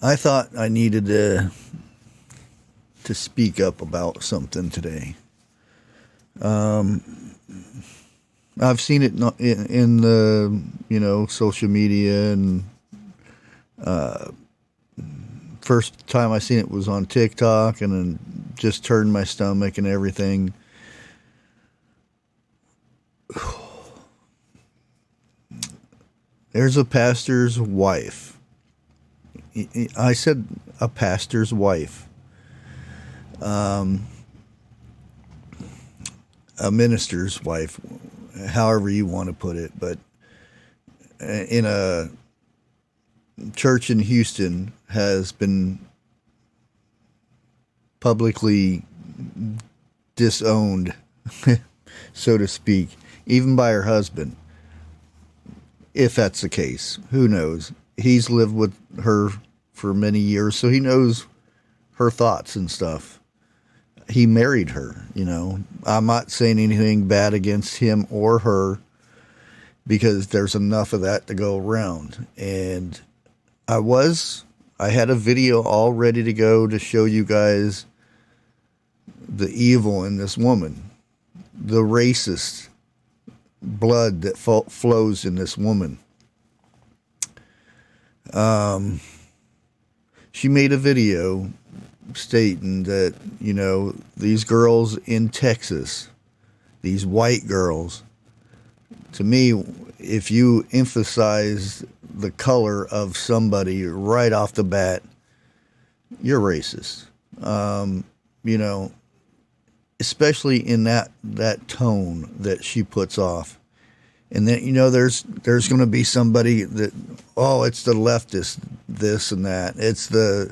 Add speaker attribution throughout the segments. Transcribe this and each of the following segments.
Speaker 1: I thought I needed to speak up about something today. I've seen it in the social media, and first time I seen it was on TikTok, and then just turned my stomach and everything. There's a pastor's wife. I said a pastor's wife. A minister's wife, however you want to put it, but in a church in Houston has been publicly disowned, so to speak, even by her husband. If that's the case, who knows? He's lived with her for many years, so he knows her thoughts and stuff. He married her, I'm not saying anything bad against him or her, because there's enough of that to go around. And I had a video all ready to go to show you guys the evil in this woman, the racist blood that flows in this woman. She made a video stating that, these girls in Texas, these white girls, to me, if you emphasize the color of somebody right off the bat, you're racist. Especially in that tone that she puts off. And then, there's going to be somebody that, oh, it's the leftist, this and that. It's the,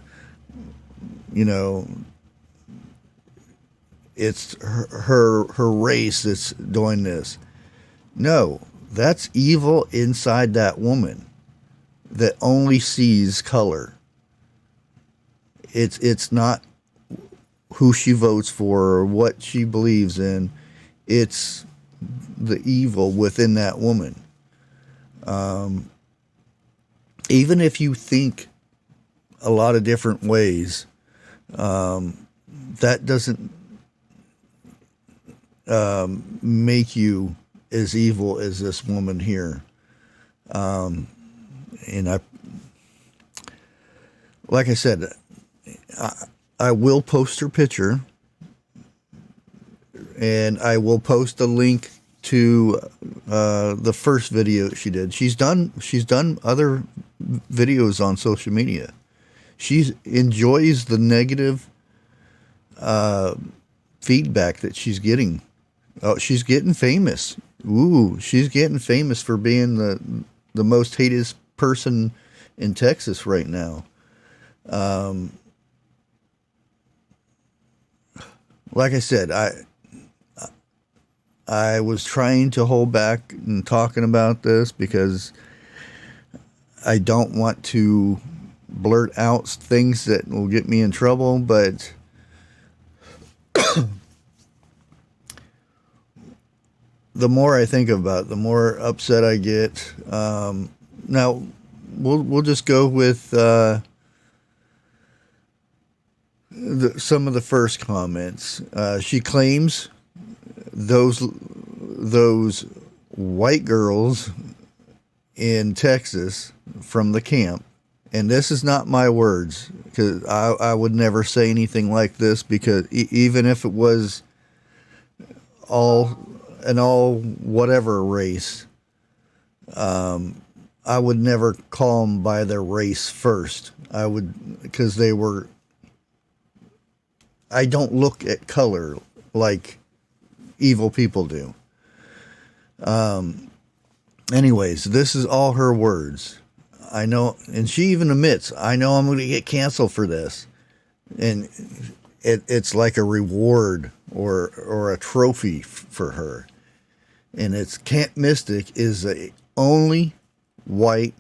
Speaker 1: it's her race that's doing this. No, that's evil inside that woman that only sees color. It's not who she votes for or what she believes in. It's the evil within that woman. Even if you think a lot of different ways, that doesn't make you as evil as this woman here. And like I said, I will post her picture, and I will post a link to the first video she did. She's done other videos on social media. She enjoys the negative feedback that she's getting. Oh, she's getting famous. Ooh, she's getting famous for being the most hated person in Texas right now. Like I said, I was trying to hold back in talking about this because I don't want to blurt out things that will get me in trouble, but the more I think about it, the more upset I get. Now, we'll just go with some of the first comments. She claims those white girls in Texas from the camp, and this is not my words, because I would never say anything like this, because even if it was all whatever race, I would never call them by their race first. I would, because I don't look at color like evil people do. Anyways, this is all her words. I know, and she even admits, I know I'm going to get canceled for this. And it's like a reward or a trophy for her. And it's Camp Mystic is the only white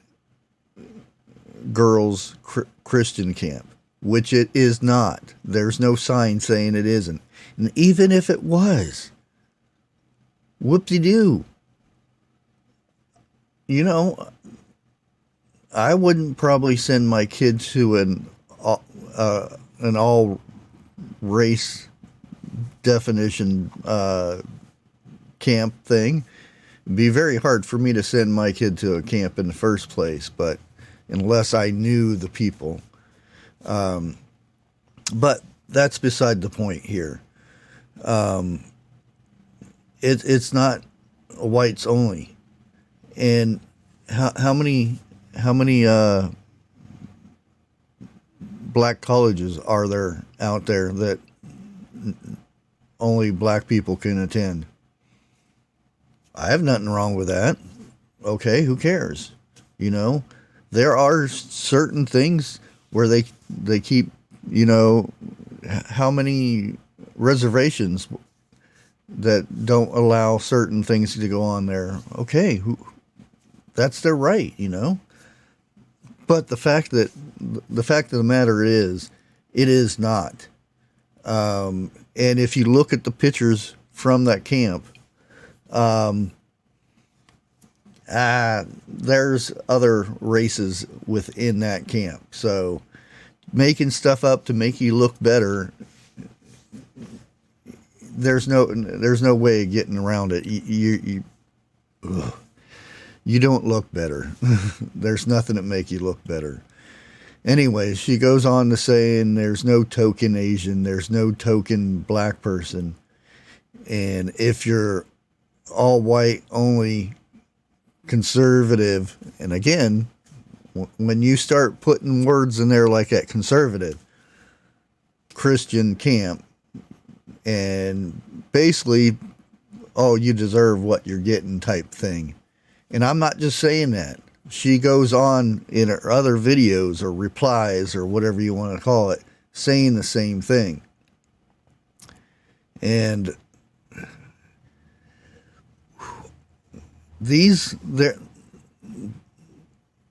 Speaker 1: girls Christian camp, which it is not. There's no sign saying it isn't. And even if it was, whoop-de-doo. I wouldn't probably send my kid to an all race definition camp thing. It'd be very hard for me to send my kid to a camp in the first place, but unless I knew the people. But that's beside the point here. It's not whites only. And how many black colleges are there out there that only black people can attend? I have nothing wrong with that. Okay, who cares? You know, there are certain things where they keep, you know, how many reservations that don't allow certain things to go on there. Okay, that's their right, you know. But the fact of the matter is, it is not. And if you look at the pictures from that camp, there's other races within that camp. So making stuff up to make you look better, there's no way of getting around it. You don't look better. There's nothing that make you look better. Anyway, she goes on to saying there's no token Asian, there's no token black person. And if you're all white only conservative, and again, when you start putting words in there like that, conservative, Christian camp, and basically, oh, you deserve what you're getting type thing. And I'm not just saying that. She goes on in her other videos or replies or whatever you want to call it, saying the same thing. And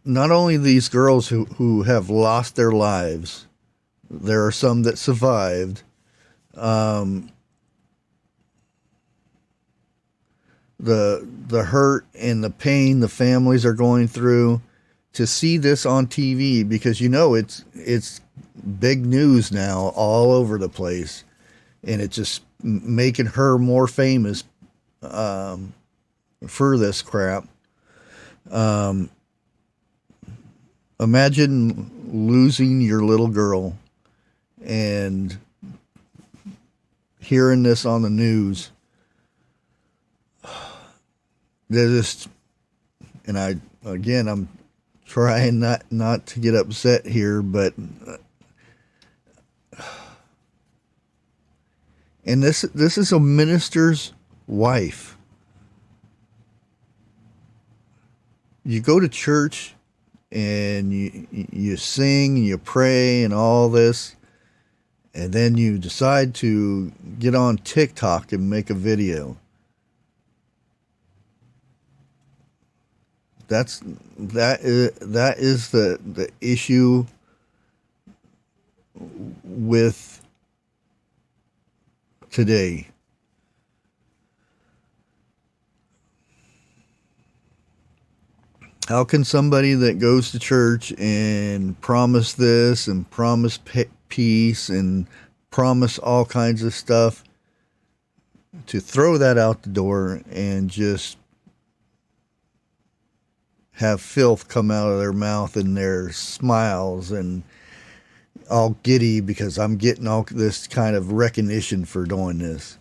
Speaker 1: not only these girls who have lost their lives, there are some that survived. The hurt and the pain the families are going through, to see this on TV, because you know it's big news now all over the place, and it's just making her more famous for this crap. Imagine losing your little girl and hearing this on the news. And I'm trying not to get upset here, but and this is a minister's wife. You go to church and you sing, you pray and all this, and then you decide to get on TikTok and make a video. That is the issue with today. How can somebody that goes to church and promise this and promise peace and promise all kinds of stuff, to throw that out the door and just have filth come out of their mouth and their smiles and all giddy because I'm getting all this kind of recognition for doing this.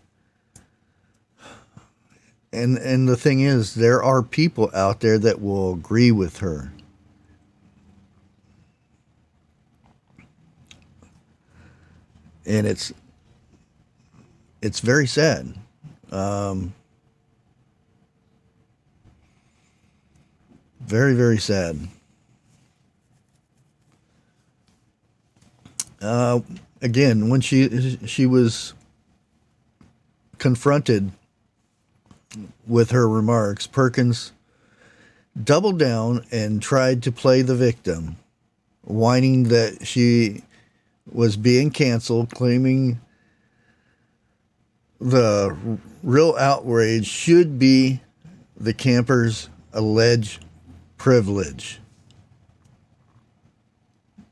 Speaker 1: And the thing is, there are people out there that will agree with her. And it's very sad. Very, very sad. Again, when she was confronted with her remarks, Perkins doubled down and tried to play the victim, whining that she was being canceled, claiming the real outrage should be the campers' alleged privilege.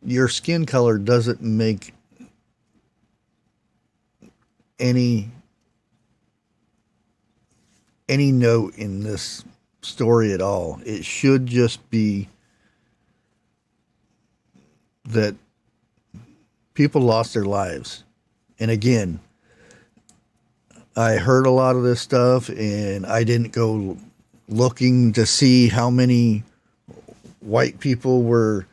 Speaker 1: your skin color doesn't make any note in this story at all. It should just be that people lost their lives. And again, I heard a lot of this stuff, and I didn't go looking to see how many white people were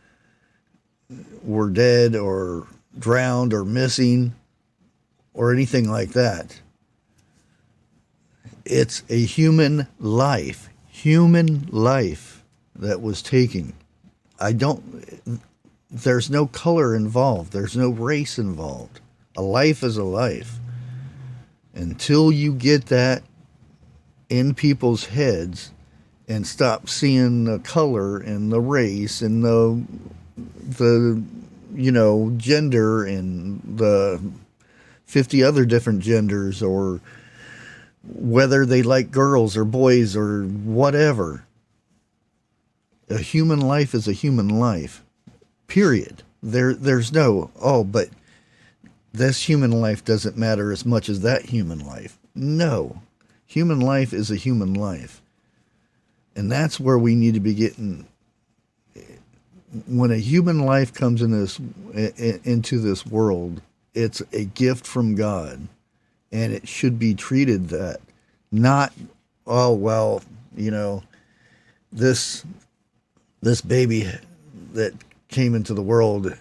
Speaker 1: dead or drowned or missing or anything like that. It's a human life that was taken. There's no color involved. There's no race involved. A life is a life. Until you get that in people's heads and stop seeing the color and the race and the gender and the 50 other different genders, or whether they like girls or boys or whatever. A human life is a human life. Period. There's no, but this human life doesn't matter as much as that human life. No. Human life is a human life. And that's where we need to be getting. When a human life comes into this world, it's a gift from God. And it should be treated that. Not, this baby that came into the world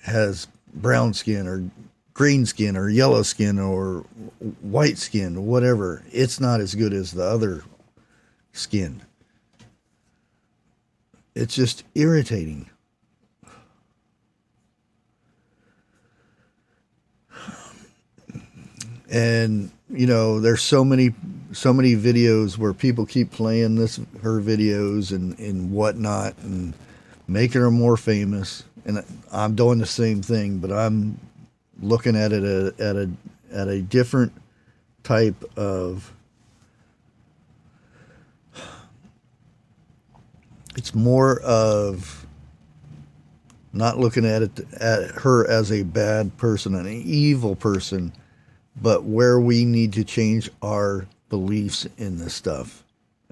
Speaker 1: has brown skin or green skin or yellow skin or white skin or whatever. It's not as good as the other skin. It's just irritating. And there's so many videos where people keep playing her videos and whatnot and making her more famous. And I'm doing the same thing, but I'm looking at it at a different type of. It's more of not looking at her as a bad person, an evil person, but where we need to change our beliefs in this stuff.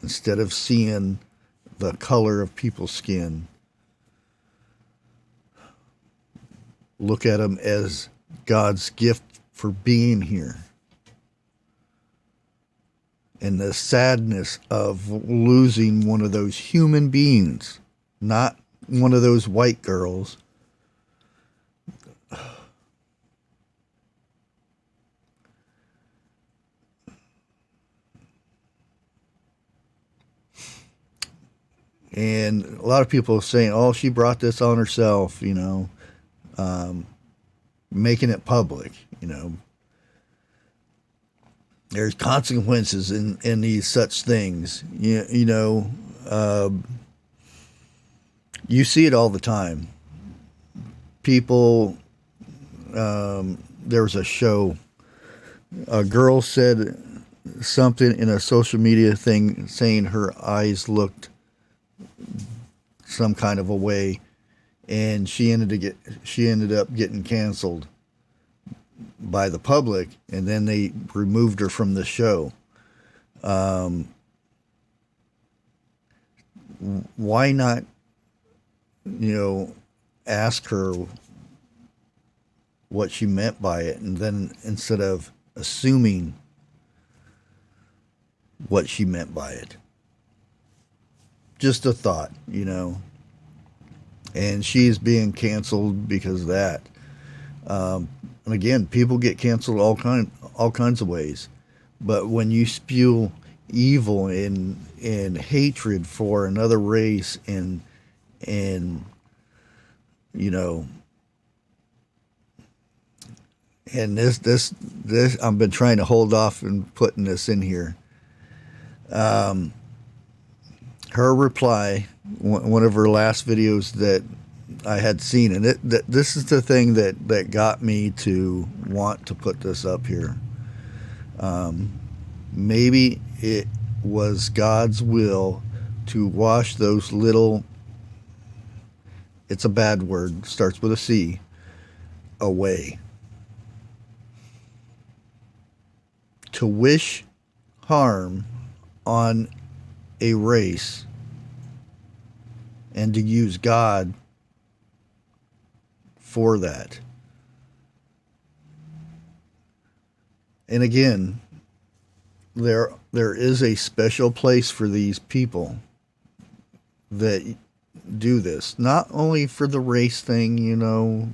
Speaker 1: Instead of seeing the color of people's skin, look at them as God's gift for being here. And the sadness of losing one of those human beings, not one of those white girls. And a lot of people are saying, she brought this on herself, making it public, There's consequences in these such things. You see it all the time. People, there was a show, a girl said something in a social media thing saying her eyes looked some kind of a way, and she ended up getting canceled by the public, and then they removed her from the show. Why not, ask her what she meant by it, and then instead of assuming what she meant by it. Just a thought, And she's being canceled because of that. And again, people get canceled all kinds of ways. But when you spew evil and hatred for another race and and this I've been trying to hold off and putting this in here. Her reply, one of her last videos that I had seen, and this is the thing that got me to want to put this up here. Maybe it was God's will to wash those little It's a bad word. Starts with a C. Away. To wish harm on a race and to use God for that. And again, there is a special place for these people that do this. Not only for the race thing, you know,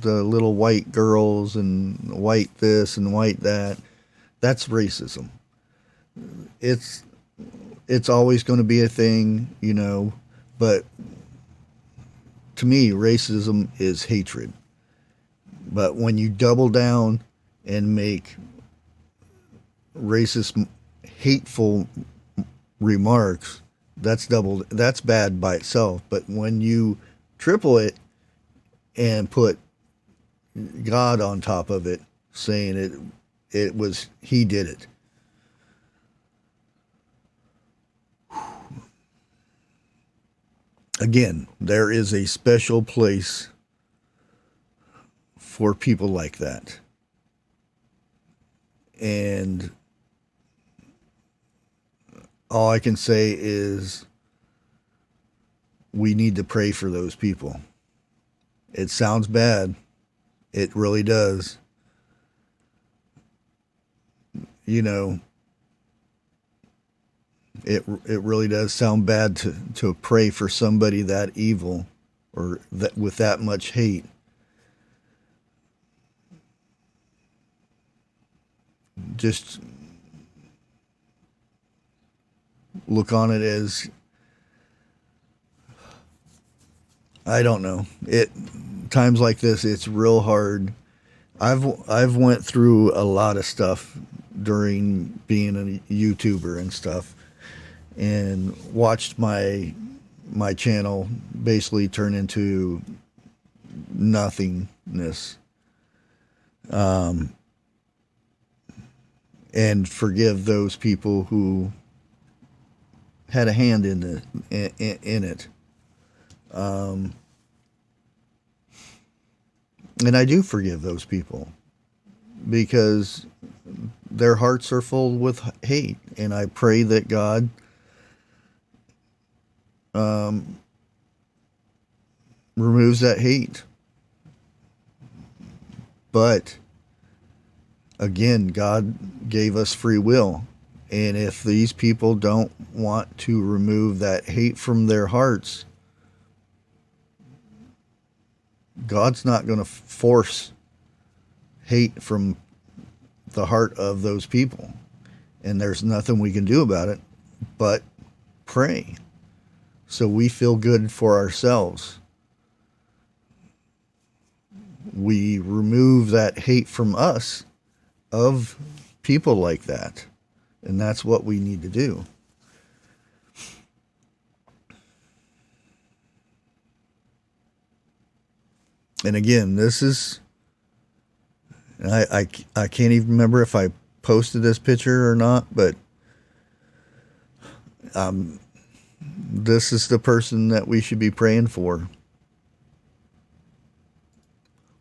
Speaker 1: the little white girls and white this and white that. That's racism. It's always going to be a thing, you know, but to me, racism is hatred. But when you double down and make racist, hateful remarks, that's bad by itself. But when you triple it and put God on top of it, saying it was, he did it. Again, there is a special place for people like that. And all I can say is we need to pray for those people. It sounds bad. It really does. You know, it really does sound bad to pray for somebody that evil or that with that much hate. Just look on it as, I don't know. Times like this, it's real hard. I've went through a lot of stuff during being a YouTuber and stuff, and watched my channel basically turn into nothingness. And forgive those people who had a hand in it. And I do forgive those people because their hearts are full with hate, and I pray that God removes that hate. But again, God gave us free will, and if these people don't want to remove that hate from their hearts, God's not going to force hate from the heart of those people. And there's nothing we can do about it but pray. So we feel good for ourselves. We remove that hate from us of people like that. And that's what we need to do. And again, this is, I can't even remember if I posted this picture or not, but this is the person that we should be praying for.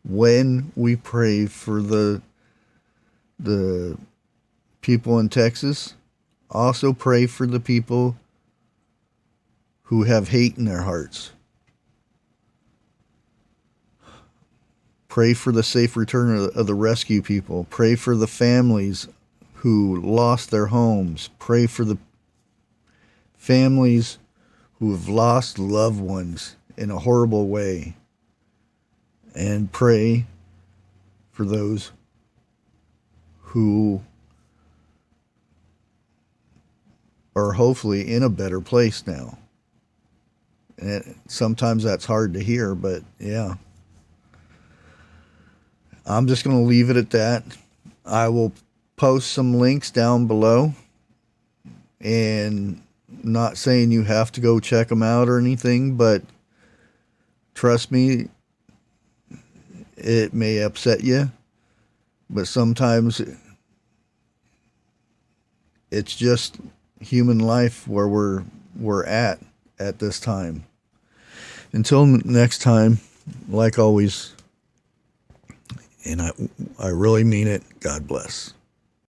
Speaker 1: When we pray for the people in Texas, also pray for the people who have hate in their hearts. Pray for the safe return of the rescue people. Pray for the families who lost their homes. Pray for the families who have lost loved ones in a horrible way. And pray for those who are hopefully in a better place now. And sometimes that's hard to hear, but yeah. I'm just going to leave it at that. I will post some links down below, and not saying you have to go check them out or anything, but trust me, it may upset you, but sometimes it's just human life where we're at this time. Until next time, like always, and I really mean it, God bless.